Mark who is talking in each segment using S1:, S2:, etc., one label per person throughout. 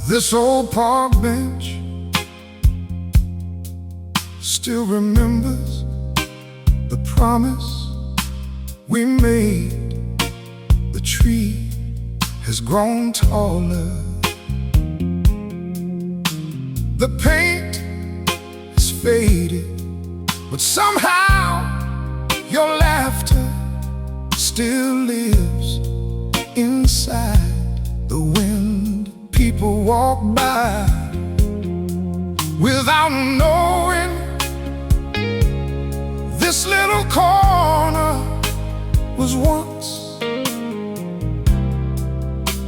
S1: This old park bench still remembers the promise we made. The tree has grown taller. The paint is faded, but somehow your laughter still lives inside the wind. People walk by without knowing this little corner was once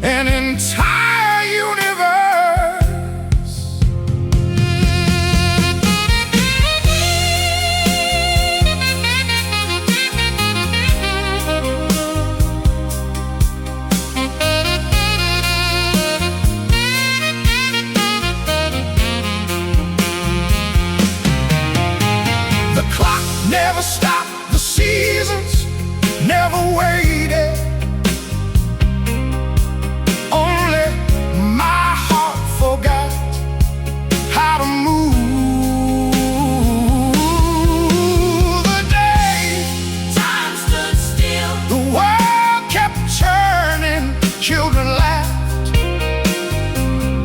S1: an entire universe. The clock never stopped, the seasons never waited. Only my heart forgot how to move. The day time stood still, the world kept turning. Children laughed,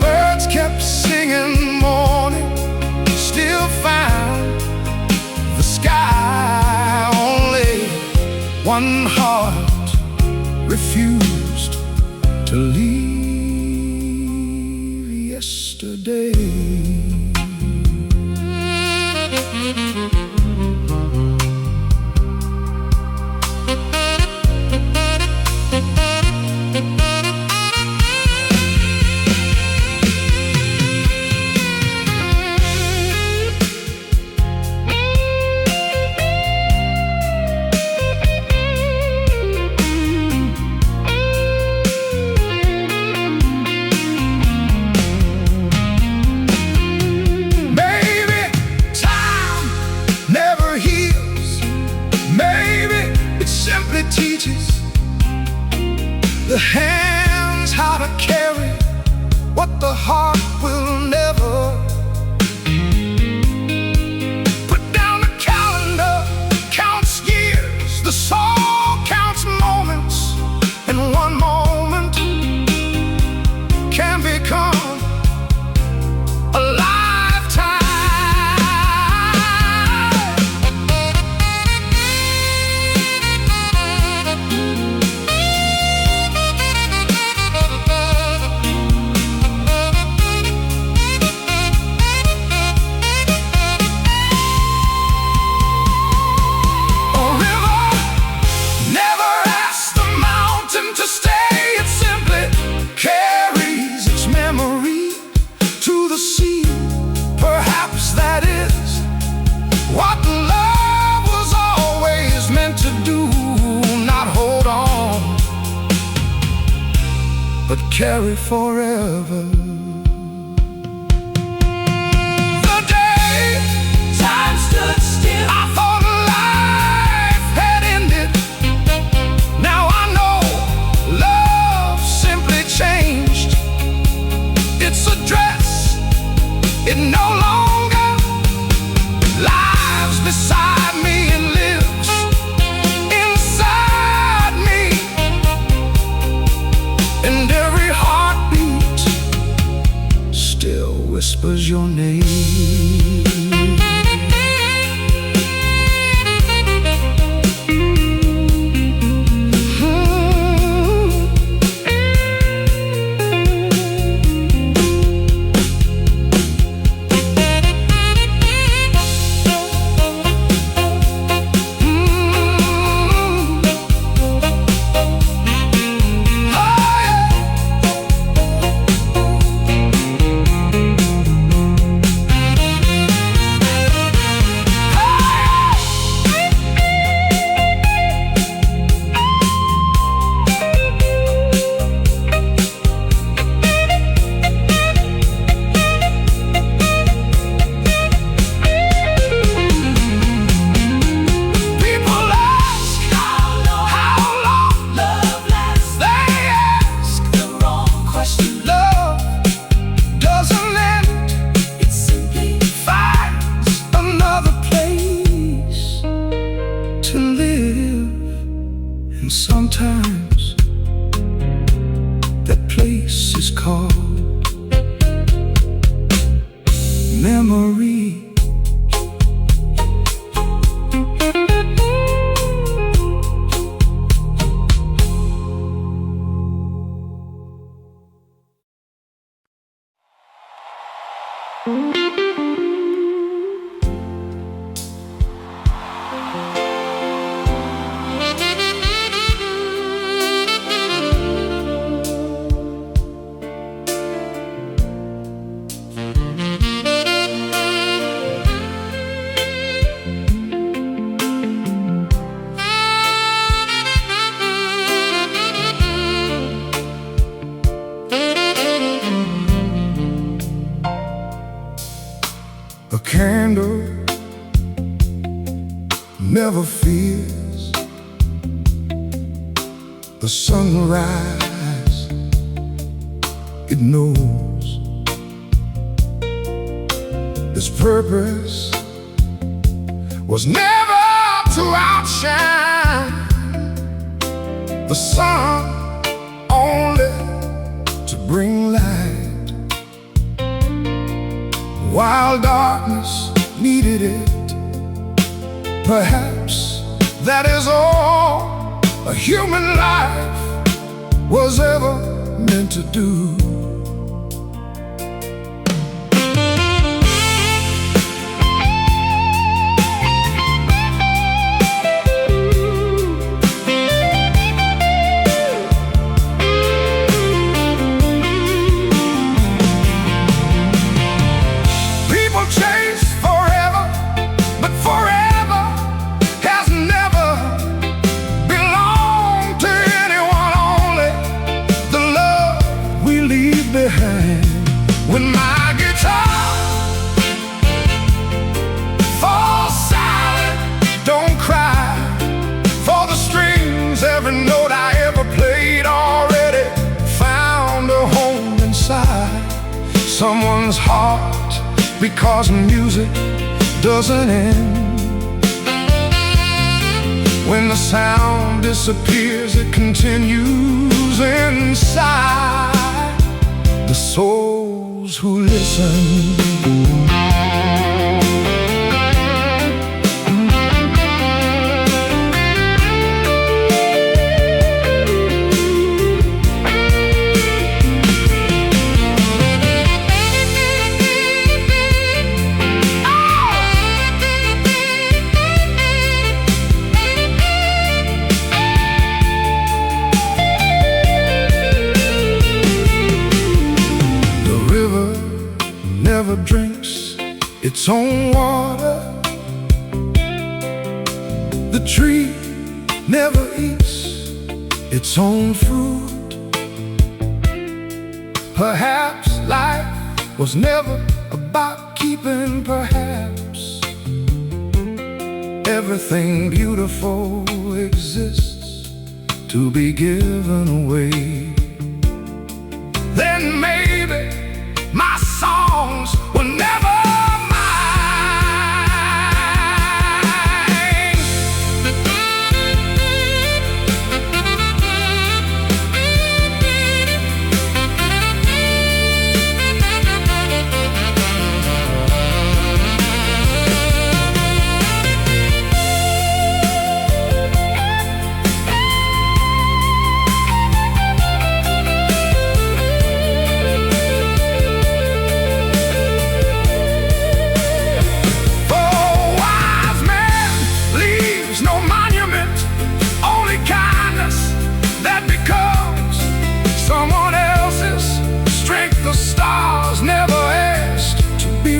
S1: birds kept singing. Morning still found the sky. Only one heart refused to leave yesterday. Teaches the hands how to carry what the heart will never. Put down the calendar, counts years. The soul counts moments, and one moment can become a lifetime. What love was always meant to do, not hold on, but carry forever. The day time stood still, I thought life had ended. Now I know love simply changed its address. It no longer lives beside me and lives inside me, and every heartbeat still whispers your name. A candle never fears the sunrise. It knows its purpose was never to outshine the sun, only to bring light. While darkness needed it, perhaps that is all a human life was ever meant to do. When my guitar falls silent, don't cry, for the strings, every note I ever played already found a home inside someone's heart, because music doesn't end. When the sound disappears, it continues inside the souls who listen. Never drinks its own water. The tree never eats its own fruit. Perhaps life was never about keeping. Perhaps everything beautiful exists to be given away. Then maybe my songs were never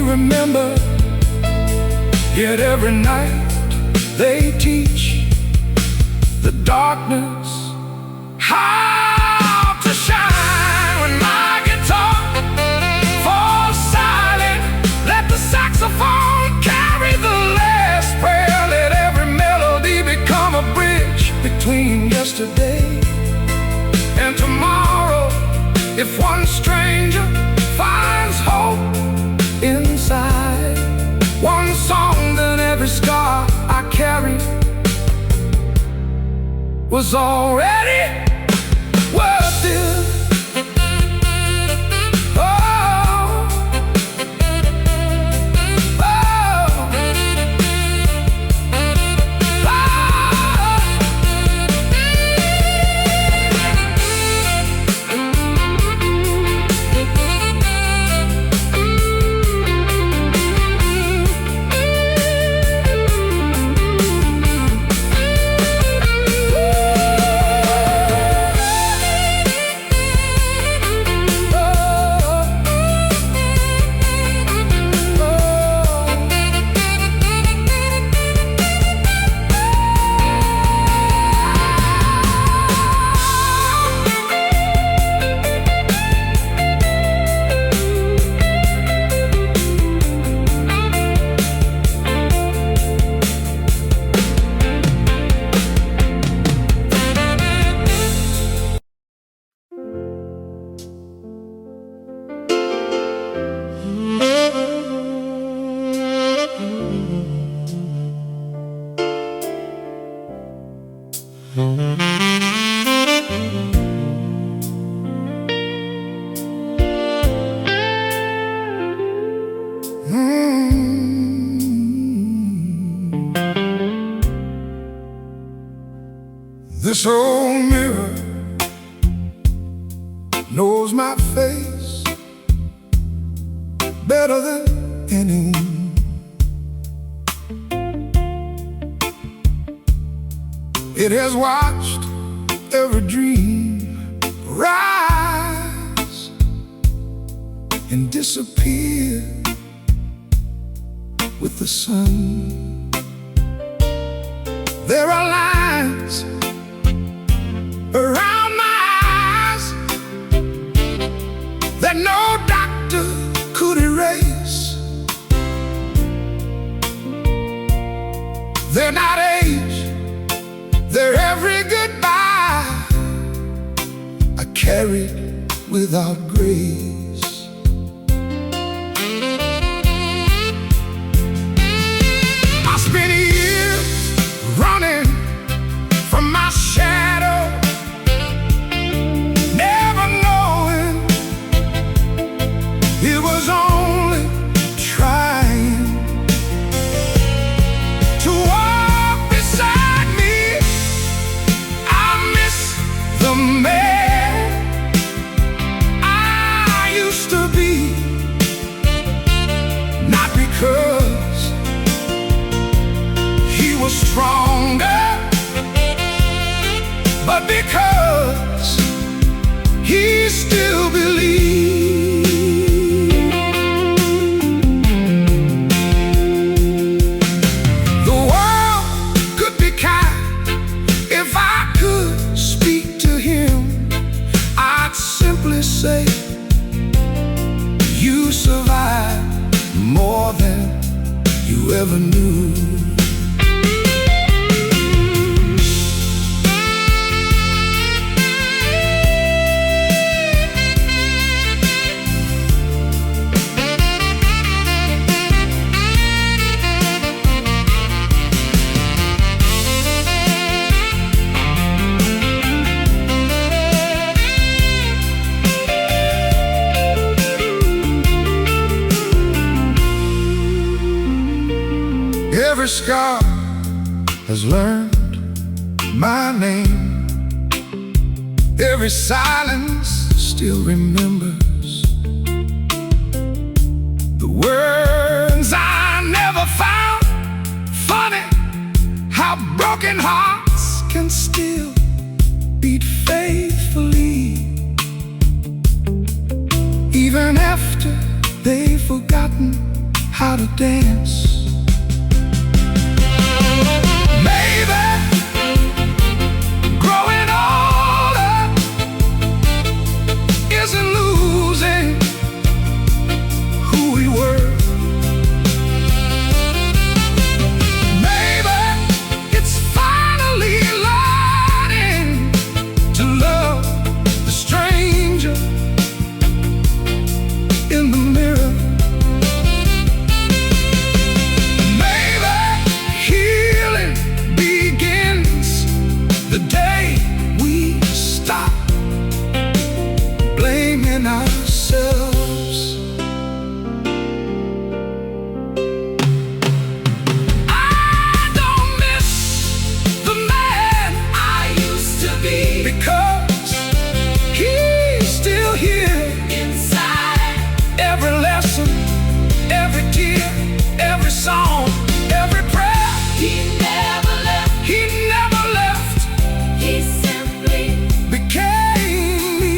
S1: remember, yet every night they teach the darkness how to shine. When my guitar falls silent, let the saxophone carry the last prayer. Let every melody become a bridge between yesterday and tomorrow. If one stranger finds hope inside one song, then every scar I carry was already worth it. This old mirror knows my face better than any. It has watched every dream rise and disappear with the sun. There are lines around my eyes that no doctor could erase. They're not age, they're every goodbye I carried without grace. I spent years running from my shadow, never knowing it was only trying to walk beside me. I miss the man I used to be, not because he was stronger, but because he still believed. The world could be kind if I could speak to him. I'd simply say, you survived more than you ever knew. Every scar has learned my name. Every silence still remembers the words I never found. Funny how broken hearts can still beat faithfully, even after they've forgotten how to dance. Maybe growing older isn't losing who we were. Maybe it's finally learning to love the stranger in the mirror. The day we stop blaming ourselves. I don't miss the man I used to be, because he's still here inside. Every lesson, every tear, every song, every prayer. He never left. He never left. He simply became me.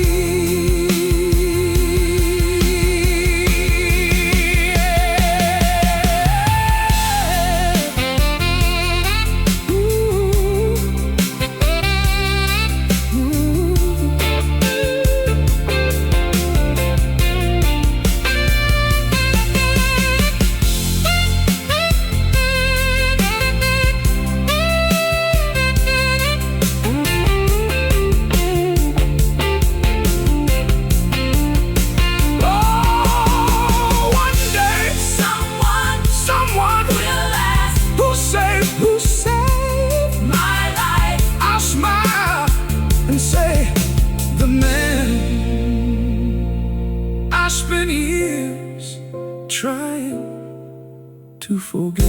S1: Spent years trying to forget.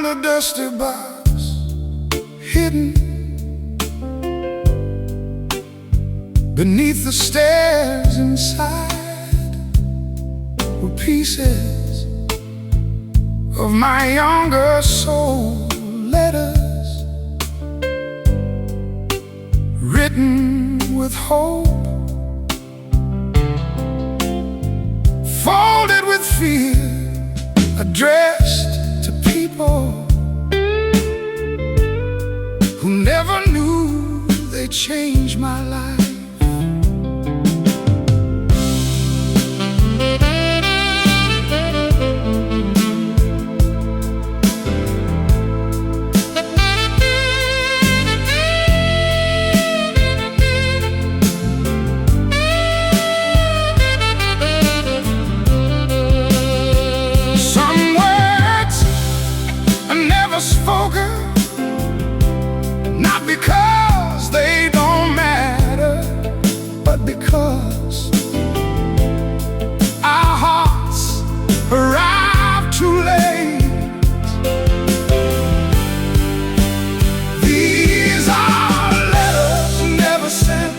S1: a dusty box hidden beneath the stairs. Inside were pieces of my younger soul, letters written with hope, folded with fear, addressed to people who never knew they changed my life. Spoken, not because they don't matter, but because our hearts arrive too late. These are letters never sent,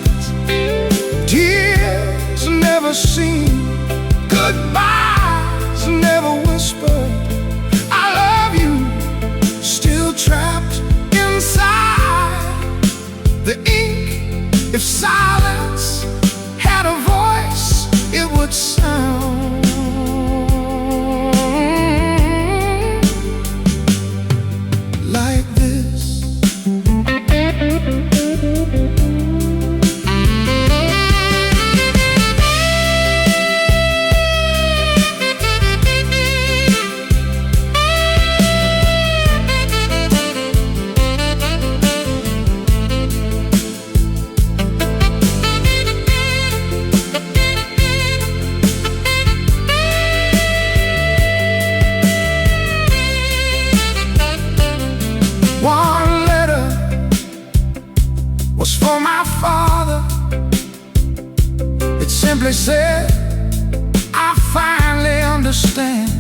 S1: tears never seen, goodbyes never whispered. Trapped inside the ink. If silence had a voice, it would sound like this. One letter was for my father. It simply said, I finally understand.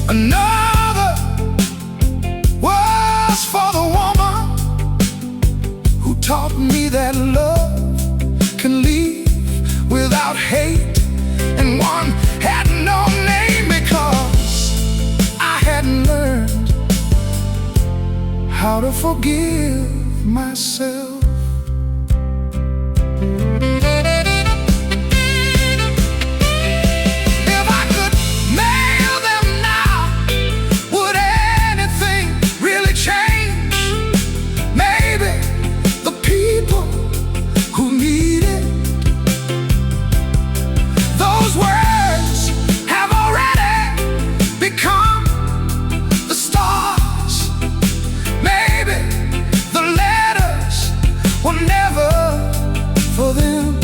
S1: Another was for the woman who taught me that love can leave without hate. And one had no name because I hadn't learned how to forgive myself. If I could mail them now, would anything really change? Maybe the people who need it. Those words have already become the stars. Maybe the letters were never for them.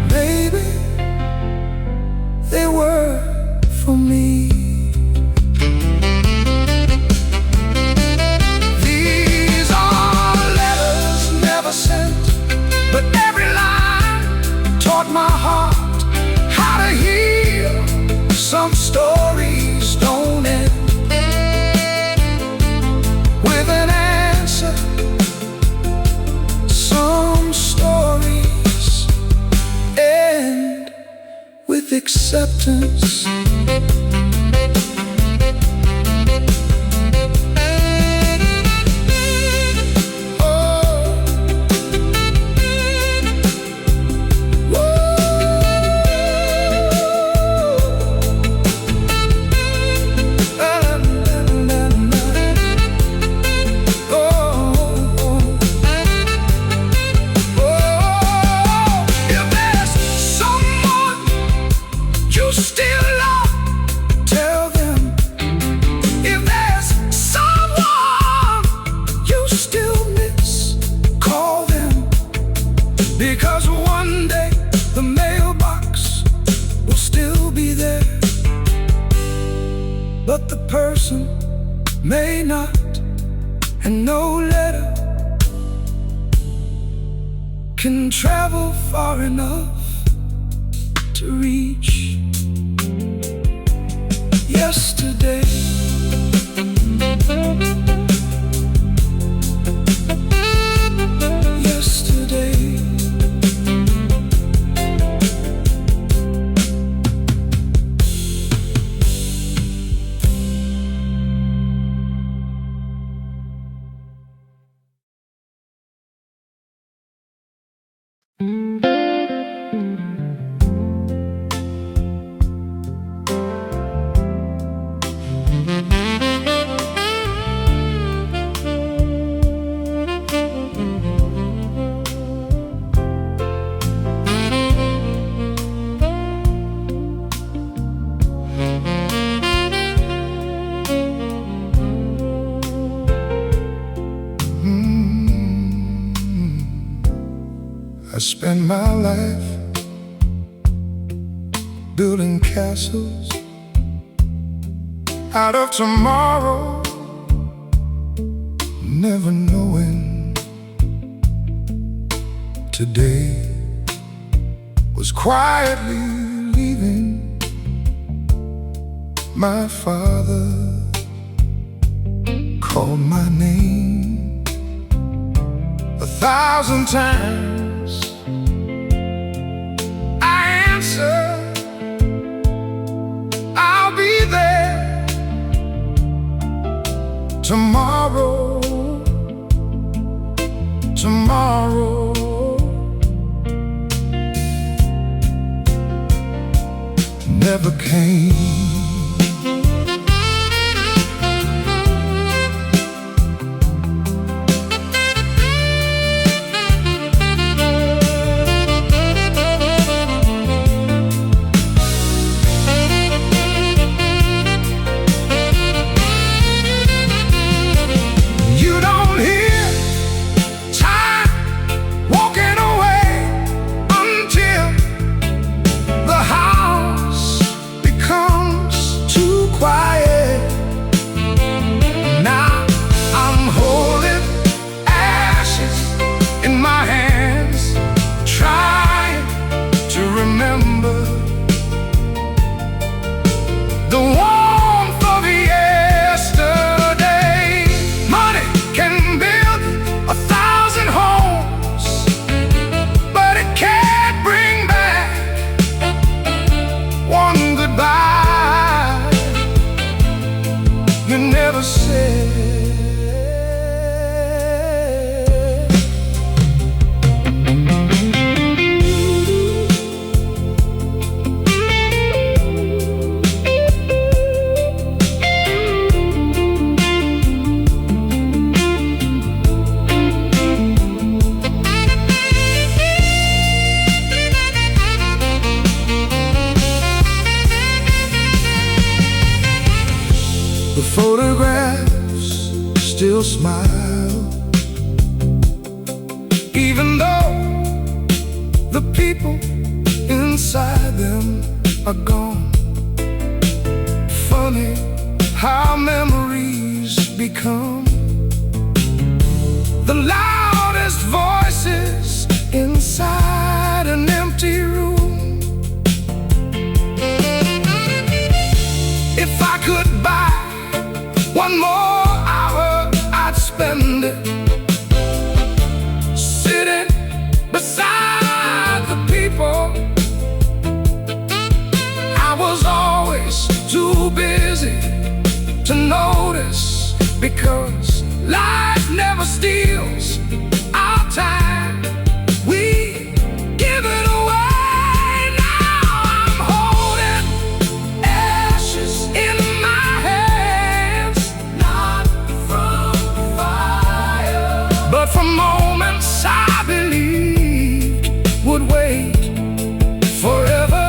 S1: Maybe they were for me. These are letters never sent, but every line taught my heart how to heal. Some stories don't end with an answer. Some stories end with acceptance. Still love, tell them. If there's someone you still miss, call them. Because one day the mailbox will still be there, but the person may not, and no letter can travel far enough to reach. yesterday. Yesterday. I spend my life building castles out of tomorrow, never knowing today was quietly leaving. My father called my name 1,000 times. I'll be there tomorrow, tomorrow. Never came. The photographs still smile, even though the people inside them are gone. Funny how memories become the loudest voices inside an empty room. If I could buy one more hour, I'd spend it sitting beside the people. I was always too busy to notice, because life never steals our time. We give it away. Now I'm holding ashes in my hands, not from fire, but from moments I believed would wait forever.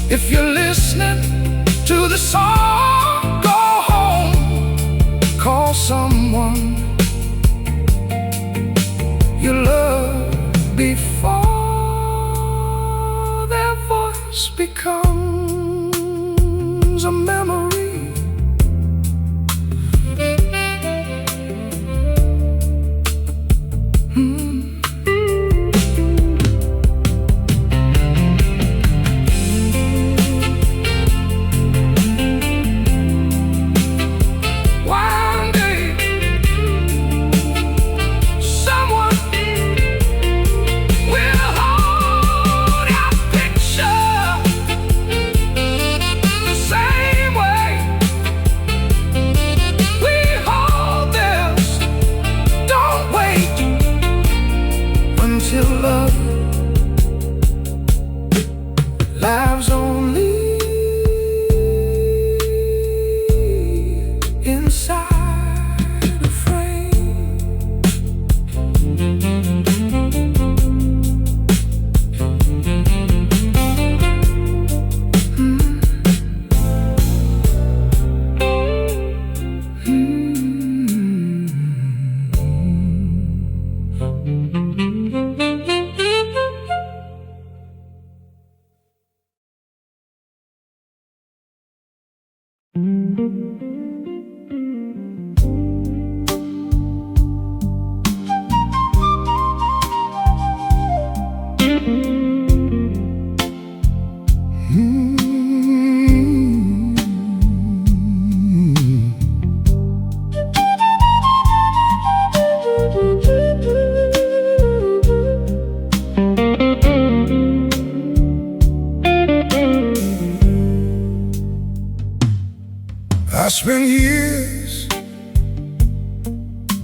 S1: If you're listening to the song, go home, call someone you love before their voice becomes a memory.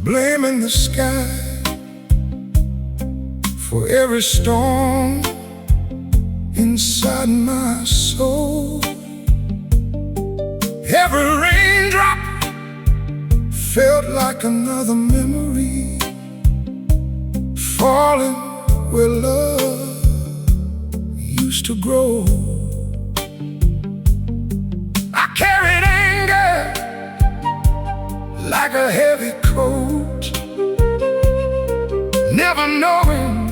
S1: blaming the sky for every storm inside my soul. Every raindrop felt like another memory, falling where love used to grow. I carried anger like a heavy coat, never knowing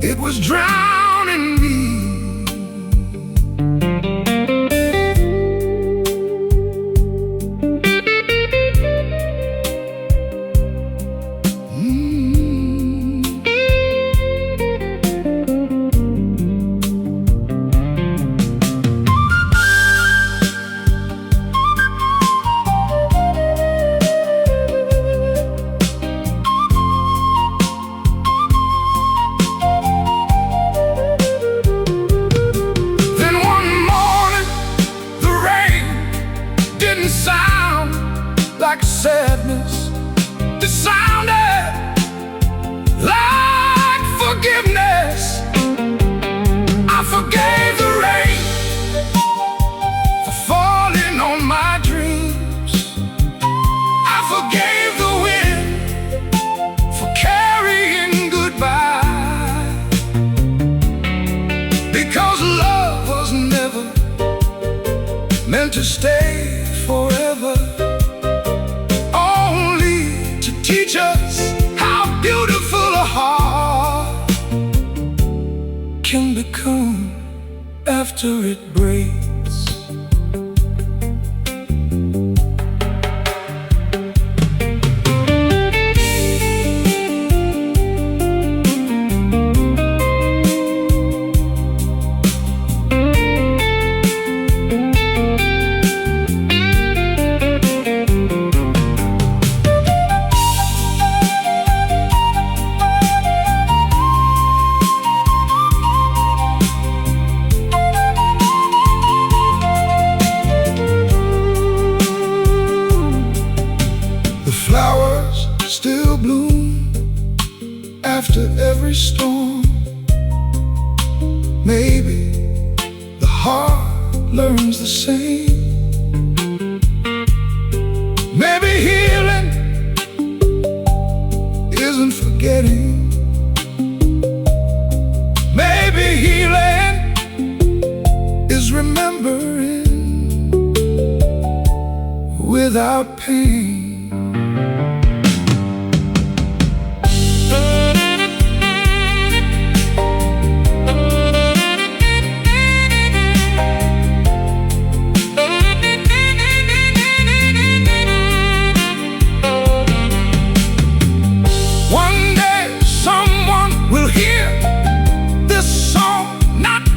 S1: it was drowning me. Like sadness, it sounded like forgiveness. I forgave the rain for falling on my dreams. I forgave the wind for carrying goodbye, because love was never meant to stay forever. Teach us how beautiful a heart can become after it breaks. Flowers still bloom after every storm. Maybe the heart learns the same. Maybe healing isn't forgetting. Maybe healing is remembering without pain.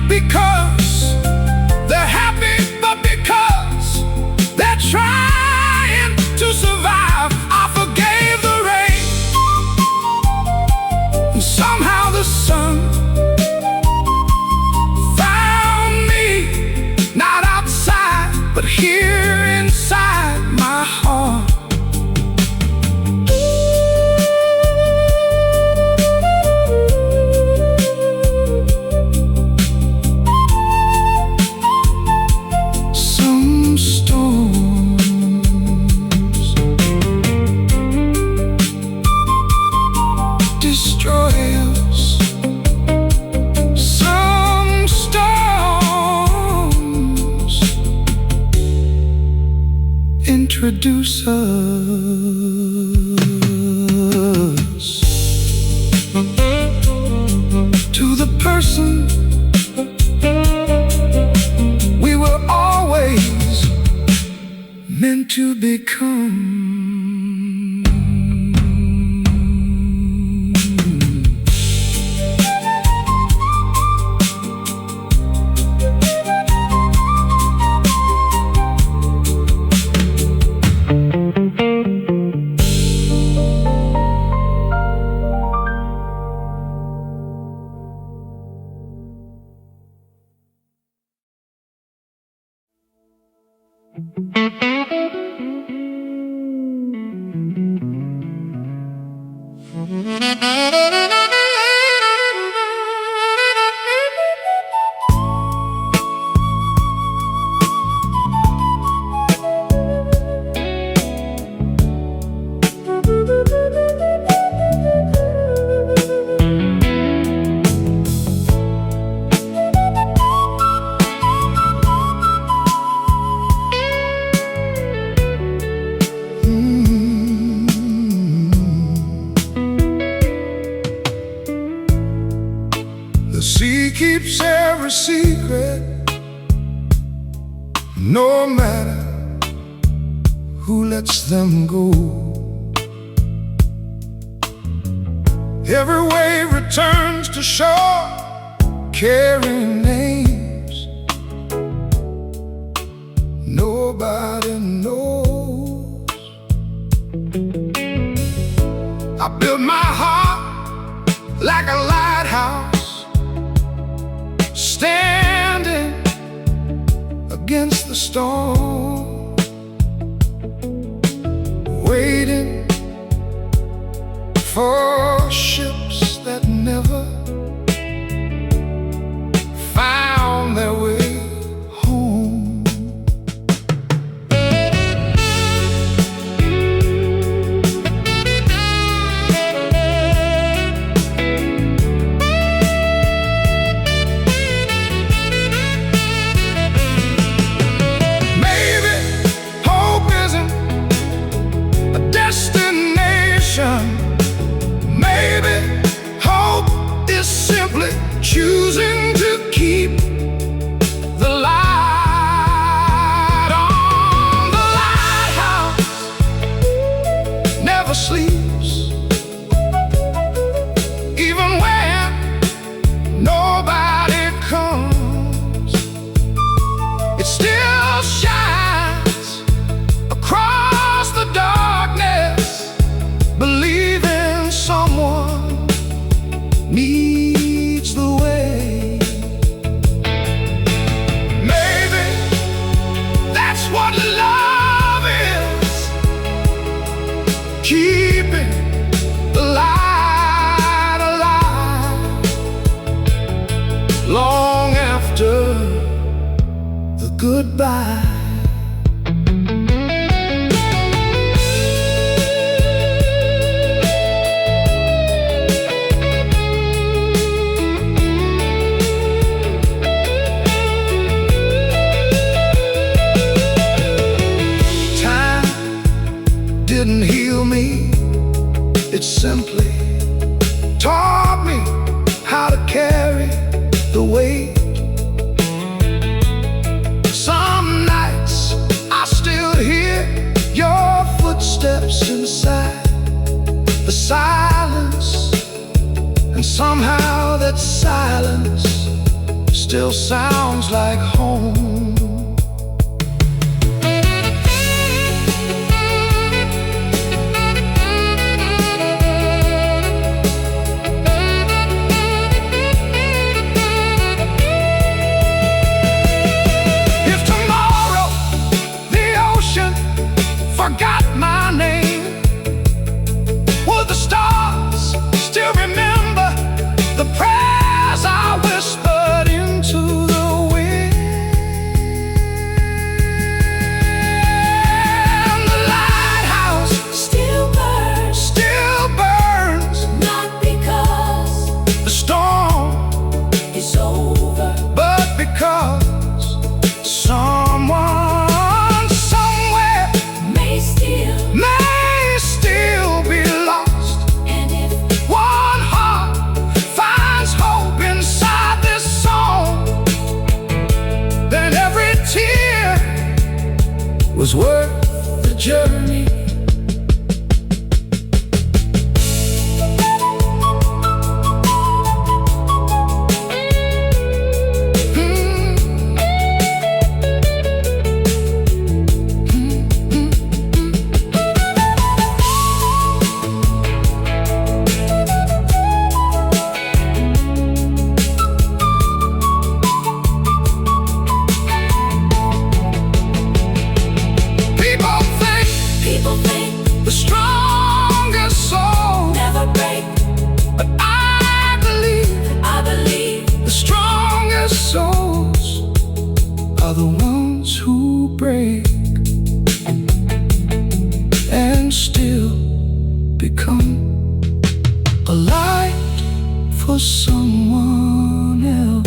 S1: Because they're happy, but because they're trying to survive. I forgave the rain, and somehow the sun found me, not outside, but here inside my heart. Introduce us to the person we were always meant to become. secret, no matter who lets them go. Every wave returns to shore, carrying names nobody knows. I built my heart like a lighthouse, standing against the storm, waiting for ships that never found their way home. Maybe hope isn't a destination. Maybe hope is simply choosing to keep the light on. The lighthouse never sleeps, even when nobody comes. It still shines across the darkness, believing someone needs the way. Maybe that's what love is, keeping the light alive long after the goodbye. Didn't heal me, it simply taught me how to carry the weight. Some nights I still hear your footsteps inside the silence, and somehow that silence still sounds like home. Forgot my name, would the stars still remember the prayers I whispered into the wind? The lighthouse still burns, not because the storm is over, but because someone may still be lost. And if one heart finds hope inside this song, then every tear was worth the journey. People think the strongest souls never break, but I believe the strongest souls are the ones who break and still become a light for someone else.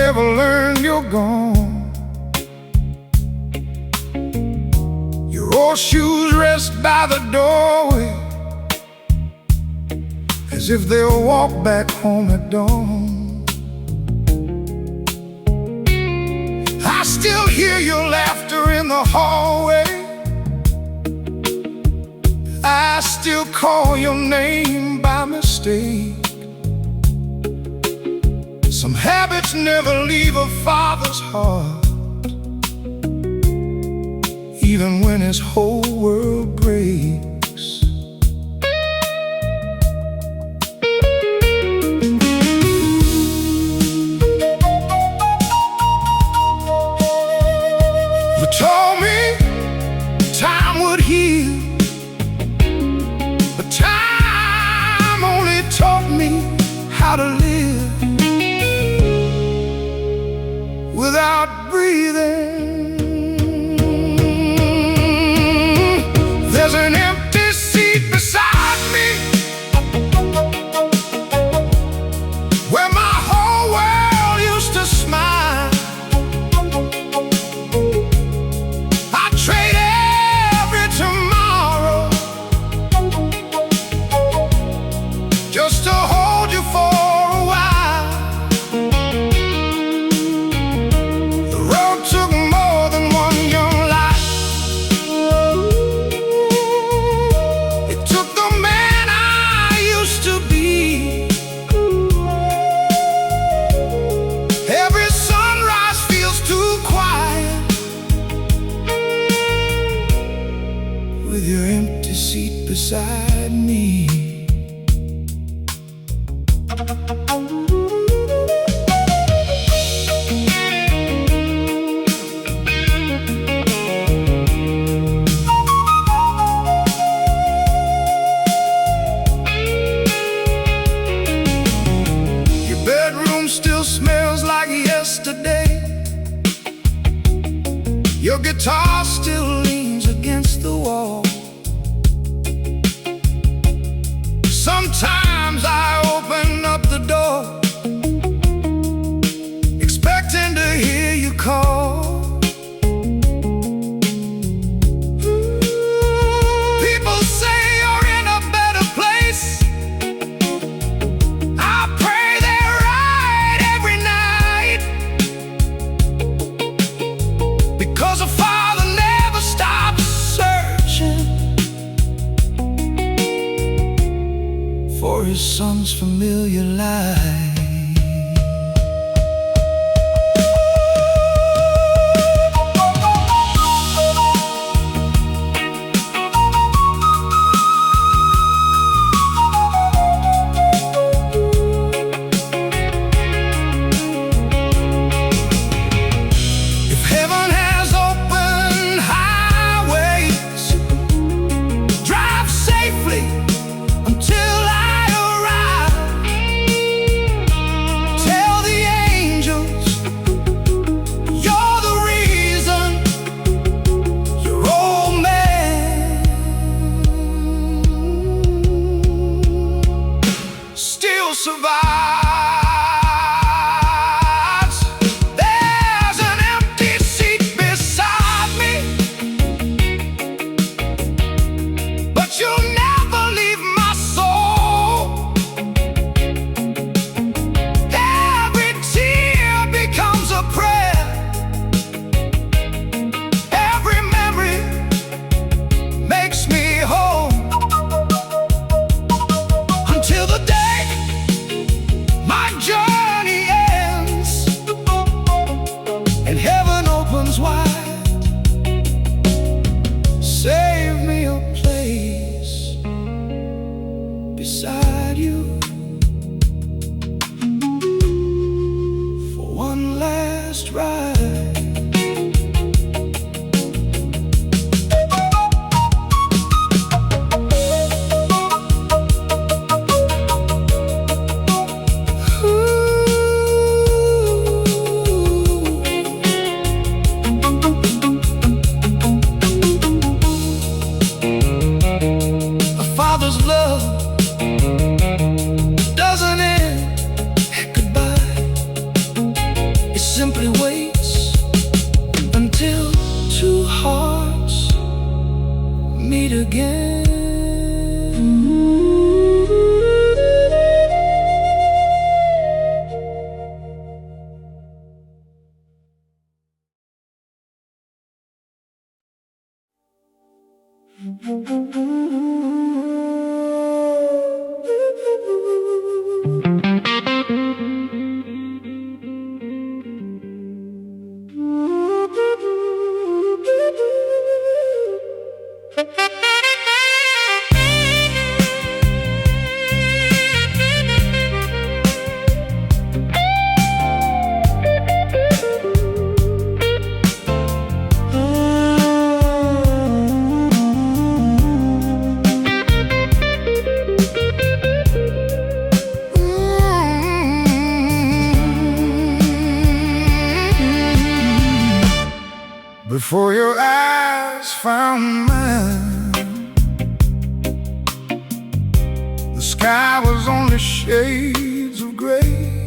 S1: never learned you're gone. Your old shoes rest by the doorway, as if they'll walk back home at dawn. I still hear your laughter in the hallway. I still call your name by mistake. Some habits never leave a father's heart, even when his whole world breaks. You told me time would heal, but time only taught me how to live without breathing. There's an empty seat beside me, where my whole world used to smile. I trade every tomorrow just to hold you for a while. The road took more than one young life. It took the man I used to be. Every sunrise feels too quiet with your empty seat beside me. Your bedroom still smells like yesterday. Your guitar still leans against the wall. Sometimes I open up the door, expecting to hear you call. People say you're in a better place. I pray they're right every night, because a father never stops searching for his son's familiar light. If heaven has open highways, drive safely until I arrive. Tell the angels you're the reason your old man still survives. There's an empty seat beside me, but you'll never leave my soul. Every tear becomes a prayer. Every memory makes me whole, until the day my journey ends and heaven opens wide. Save me a place beside you for one last ride. A father's love doesn't end at goodbye. It simply waits until two hearts meet again. Before your eyes found mine, the sky was only shades of gray.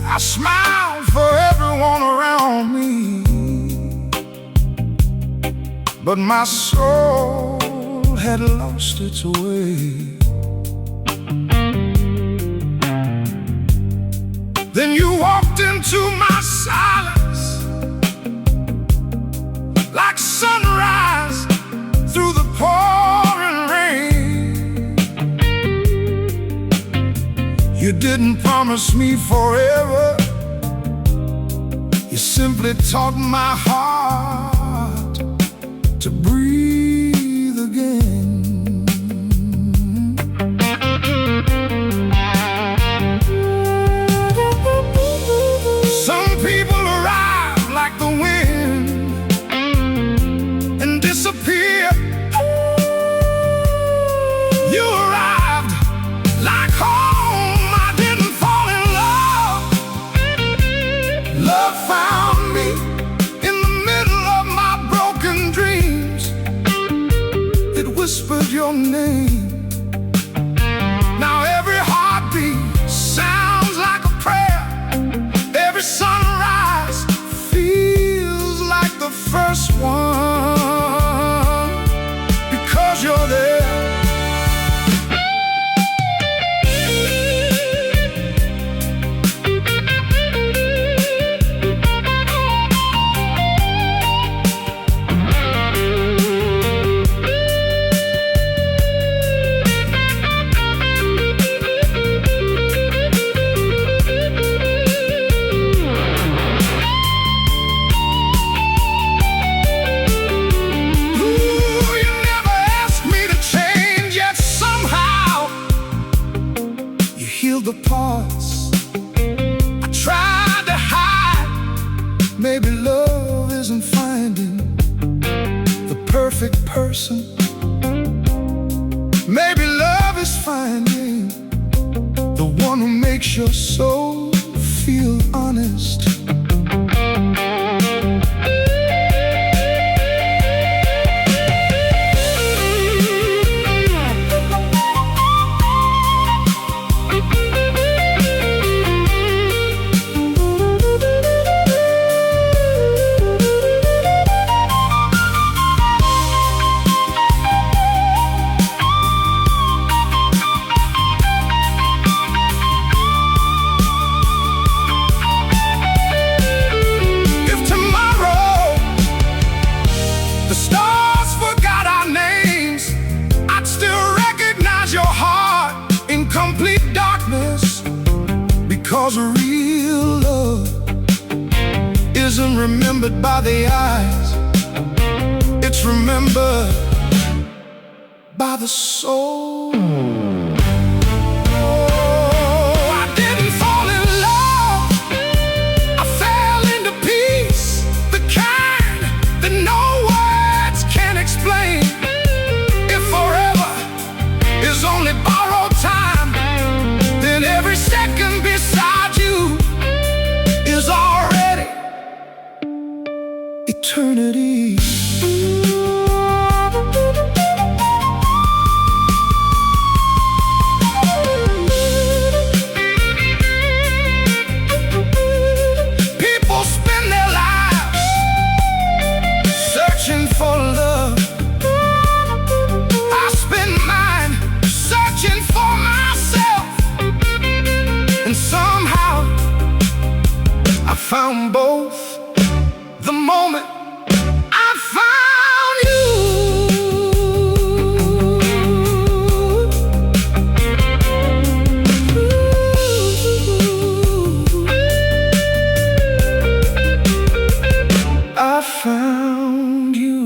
S1: I smiled for everyone around me, but my soul had lost its way. Then you walked into my silence like sunrise through the pouring rain. You didn't promise me forever, you simply taught my heart to breathe again. Some people arrive like the wind and disappear. You arrived like home. I didn't fall in love. Love found me in the middle of my broken dreams. It whispered your name. Now every heartbeat sounds like a prayer. Every sunrise feels like the first one, because you're there. The parts I tried to hide. Maybe love isn't finding the perfect person. Maybe love is finding the one who makes your soul feel honest. Because real love isn't remembered by the eyes, it's remembered by the soul. Oh, I didn't fall in love, I fell into peace, the kind that no words can explain. If forever is only borrowed time, then every second beside you is already eternity. found both the moment I found you. I found you.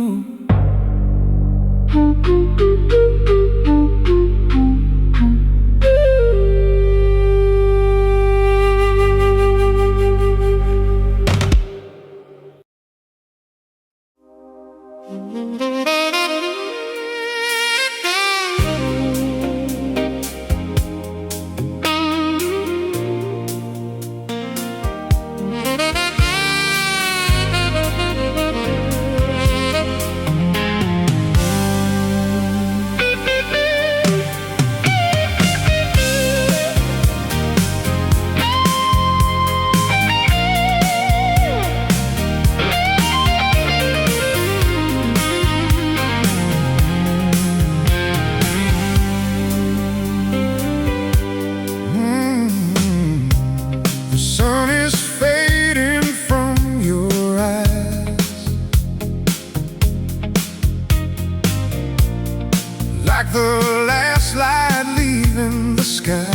S1: Like the last light leaving the sky,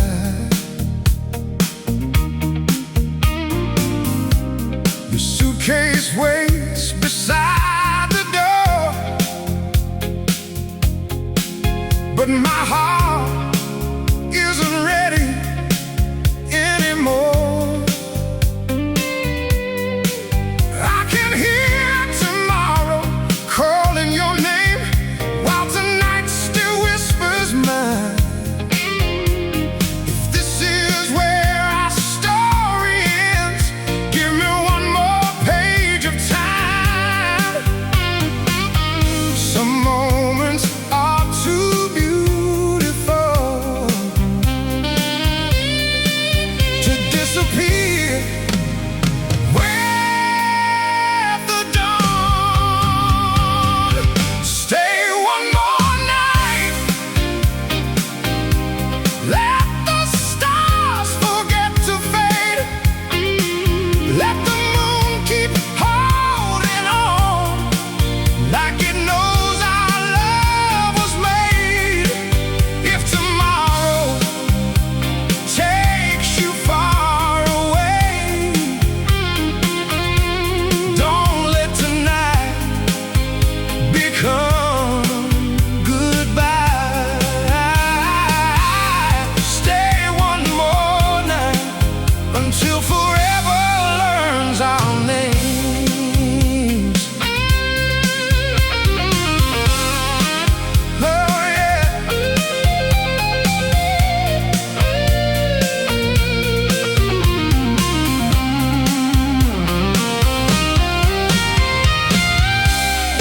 S1: your suitcase waits beside the door, but my heart isn't ready anymore. I can hear tomorrow calling your name, while tonight still whispers mine. If this is where our story ends, give me one more page of time. Some moments are too beautiful to disappear with the dawn. Stay one more night, let the stars forget to fade, let the moon keep holding on, like it knows our love was made. If tomorrow takes you far away, don't let tonight become goodbye. Stay one more night until forever learns our names. Oh yeah.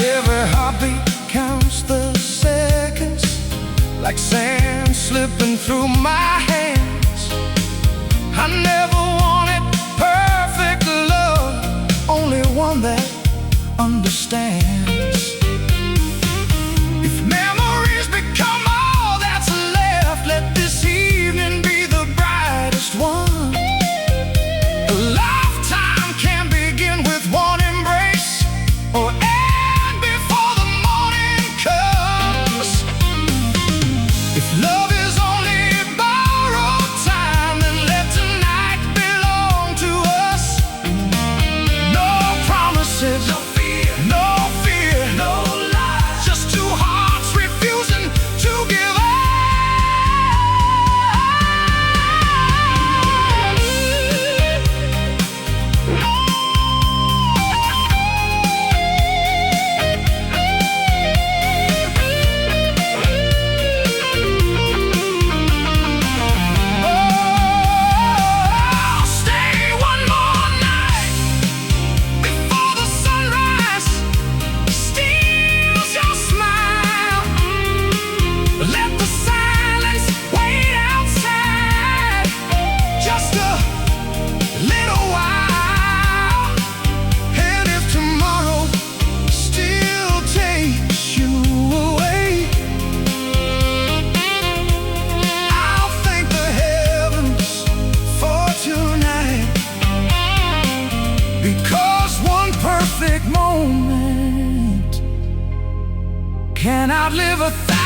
S1: Every heartbeat counts the seconds, like sand slipping through my hands. I never wanted perfect love, only one that understands. If memories become all that's left, let this evening be the brightest one. A lifetime can begin with one embrace, or end before the morning comes. If love is only borrowed time, then let tonight belong to us. No promises, no fear, no perfect moment can outlive 1,000